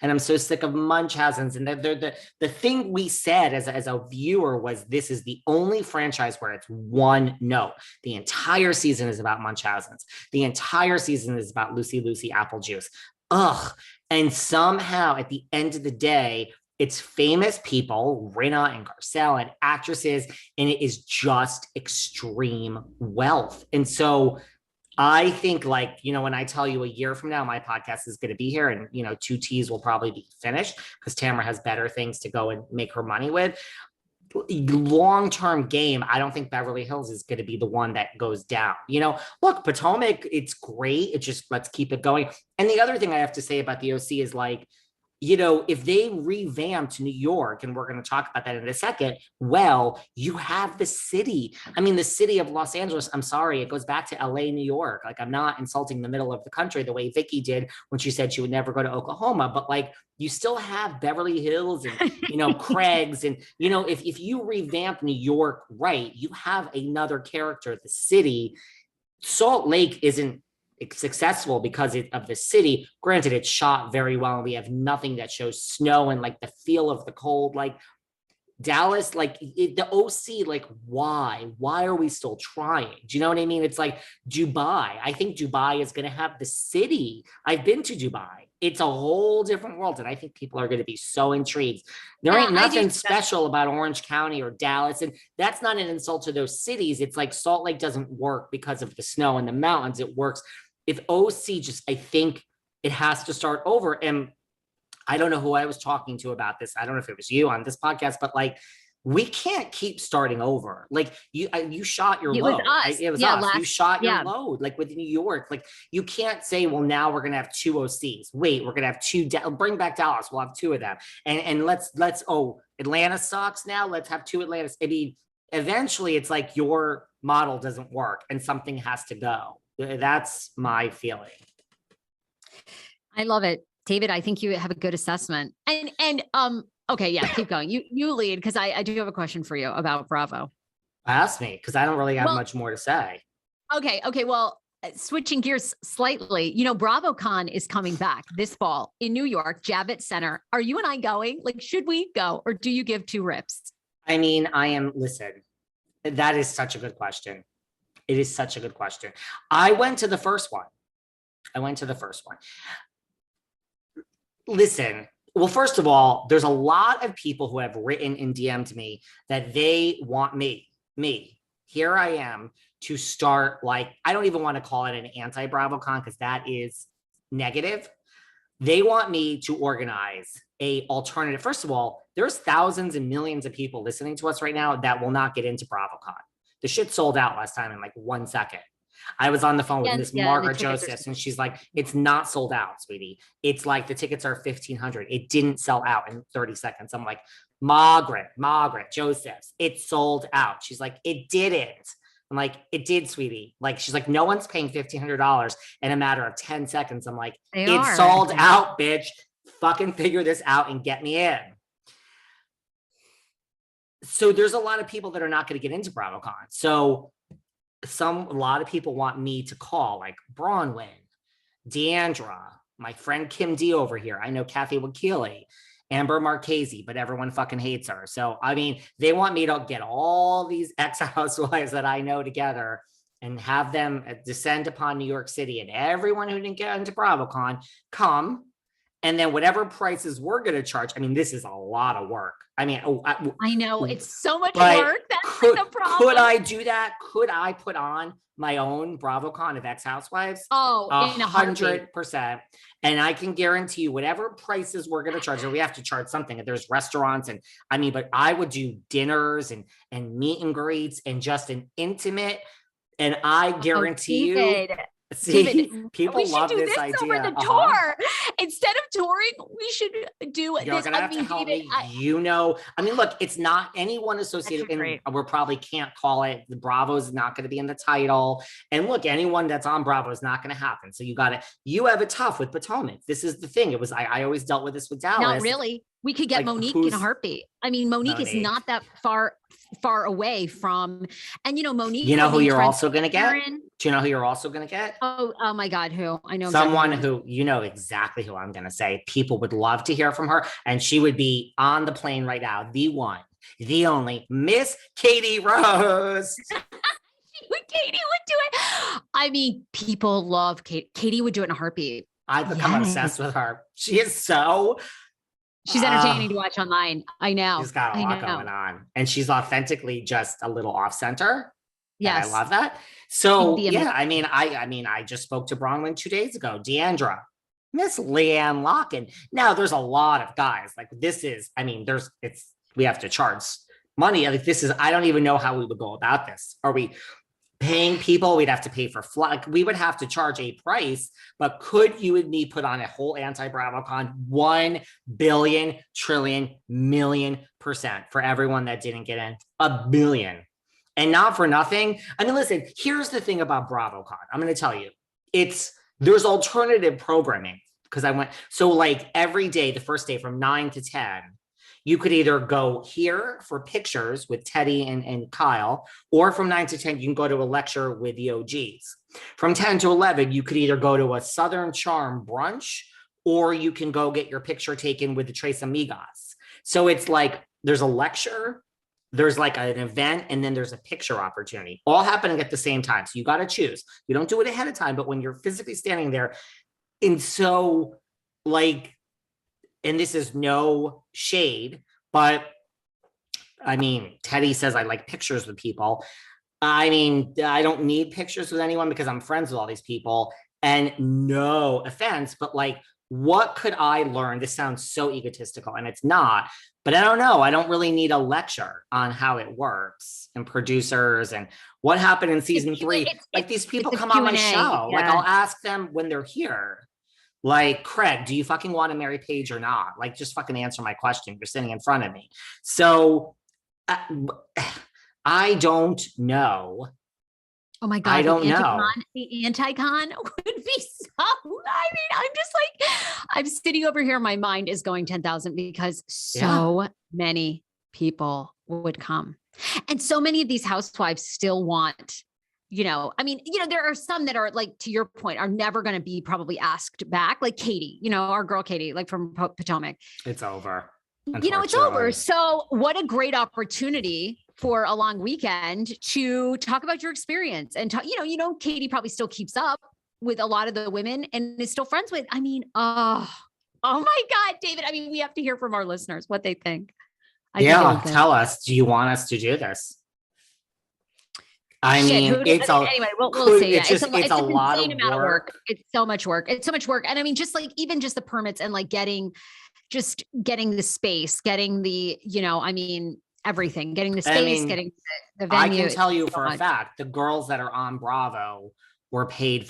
And I'm so sick of Munchausen's. And the thing we said as a viewer was this is the only franchise where it's one note. The entire season is about Munchausen's. The entire season is about Lucy Lucy apple juice. Ugh. And somehow at the end of the day, it's famous people, Rinna and Garcelle and actresses, and it is just extreme wealth. And so I think, like, when I tell you a year from now, my podcast is going to be here and, 2Ts will probably be finished because Tamara has better things to go and make her money with. Long-term game, I don't think Beverly Hills is going to be the one that goes down. Look, Potomac, it's great. It's just, let's keep it going. And the other thing I have to say about the OC is like, if they revamped New York, and we're going to talk about that in a second, well, you have the city. I mean, the city of Los Angeles, I'm sorry, it goes back to LA, New York. Like, I'm not insulting the middle of the country the way Vicky did when she said she would never go to Oklahoma, but like, you still have Beverly Hills and, Craig's. And, if you revamp New York right, you have another character, the city. Salt Lake isn't successful because of the city. Granted, it's shot very well and we have nothing that shows snow and like the feel of the cold. Like Dallas, like the OC, like why are we still trying? Do you know what I mean? It's like Dubai. I think Dubai is going to have the city. I've been to Dubai. It's a whole different world. And I think people are going to be so intrigued. There ain't nothing special about Orange County or Dallas. And that's not an insult to those cities. It's like Salt Lake doesn't work because of the snow and the mountains. It works. If OC I think it has to start over. And I don't know who I was talking to about this. I don't know if it was you on this podcast, but like, we can't keep starting over. Like you shot your load. It was us. You shot your load, like with New York. Like you can't say, well, now we're going to have 2 OCs. Wait, we're going to have 2. Bring back Dallas. We'll have 2 of them. And let's, Atlanta sucks now. Let's have 2 Atlantas. I mean, eventually it's like your model doesn't work and something has to go. That's my feeling. I love it. David, I think you have a good assessment. And okay, yeah, keep going. You lead, because I do have a question for you about Bravo. Ask me, because I don't really have much more to say. Okay. Well, switching gears slightly, BravoCon is coming back this fall in New York, Javits Center. Are you and I going? Like, should we go, or do you give 2 rips? I mean, listen, that is such a good question. It is such a good question. I went to the first one. Listen, well, first of all, there's a lot of people who have written and DM'd me that they want me. Here I am to start, like, I don't even want to call it an anti-BravoCon because that is negative. They want me to organize a alternative. First of all, there's thousands and millions of people listening to us right now that will not get into BravoCon. The shit sold out last time in like 1 second. I was on the phone with Miss Margaret Josephs and she's like, it's not sold out, sweetie. It's like the tickets are 1,500. It didn't sell out in 30 seconds. I'm like, Margaret Josephs, it sold out. She's like, it didn't. I'm like, it did, sweetie. Like, she's like, no one's paying $1,500 in a matter of 10 seconds. I'm like, it's sold out, bitch. Fucking figure this out and get me in. So there's a lot of people that are not going to get into BravoCon. So a lot of people want me to call, like Bronwyn, Deandra, my friend Kim D over here. I know Kathy Wakili, Amber Marchese, but everyone fucking hates her. So, I mean, they want me to get all these ex-housewives that I know together and have them descend upon New York City, and everyone who didn't get into BravoCon come. And then whatever prices we're going to charge, I mean, this is a lot of work. I mean, I know it's so much work. That's the problem. Could I do that? Could I put on my own BravoCon of ex-housewives? Oh, 100%. And I can guarantee you whatever prices we're going to charge, and we have to charge something. If there's restaurants and but I would do dinners and meet and greets and just an intimate. And I guarantee you. See, David, people love this idea. Over the tour. Instead of touring, we should do You're this. Gonna have to help me. I mean, look, it's not anyone associated, and we probably can't call it. The Bravo's not going to be in the title. And look, anyone that's on Bravo is not going to happen. So you have it tough with Potomac. This is the thing. I always dealt with this with Dallas. Not really. We could get Like Monique in a who's heartbeat. I mean, Monique is Monique? not that far away from, and Monique You know who being you're friends also gonna with get? Karen. Do you know who you're also gonna get? Oh my God, who? I know exactly who Someone you're gonna who, you know exactly who I'm gonna say. People would love to hear from her, and she would be on the plane right now. The one, the only Miss Katie Rose. Katie would do it. I mean, people love Kate. Katie would do it in a heartbeat. I've become Yes. obsessed with her. She is so She's entertaining to watch online. I know. she's got a I lot going know. on. And she's authentically just a little off center. And I Yes. love that. She'd So be amazing. yeah, I just spoke to Bronwyn 2 days ago. Deandra, Miss Leanne Locken. Now there's a lot of guys. Like this is, I mean, we have to charge money. Like this is, I don't even know how we would go about this. Are we paying people? We'd have to pay for flight. Like, we would have to charge a price, but could you and me put on a whole anti-BravoCon 1 billion trillion million% for everyone that didn't get in? A billion. And not for nothing. I mean, listen, here's the thing about BravoCon. I'm going to tell you, there's alternative programming because I went, so like every day, the first day from 9 to 10, you could either go here for pictures with Teddy and Kyle, or from 9 to 10, you can go to a lecture with the OGs. From 10 to 11, you could either go to a Southern Charm brunch, or you can go get your picture taken with the Tres Amigas. So it's like there's a lecture, there's like an event, and then there's a picture opportunity, all happening at the same time. So you got to choose. You don't do it ahead of time, but when you're physically standing there, and so like, and this is no shade, but I mean, Teddy says I like pictures with people. I mean, I don't need pictures with anyone because I'm friends with all these people. And no offense, but like, what could I learn? This sounds so egotistical, and it's not, but I don't know. I don't really need a lecture on how it works and producers and what happened in season 3. Like these people come on my show. Like I'll ask them when they're here. Like, Craig, do you fucking want to marry Paige or not? Like, just fucking answer my question. You're sitting in front of me. So I don't know. Oh my God, I don't know. The anti-con would be so, I mean, I'm just like, I'm sitting over here. My mind is going 10,000 because so many people would come. And so many of these housewives still want, I mean, there are some that are like, to your point, are never going to be probably asked back. Like Katie, our girl Katie, like from Potomac. It's over. It's over. So what a great opportunity for a long weekend to talk about your experience and talk, Katie probably still keeps up with a lot of the women and is still friends with, I mean, oh my God, David. I mean, we have to hear from our listeners what they think. Tell us, do you want us to do this? I mean, anyway, we'll see. It's a lot of work. It's so much work. It's so much work. And I mean, just like, even just the permits and like getting the space, getting the, I mean, everything, getting the space, getting the venue. I can tell you for a fact, the girls that are on Bravo were paid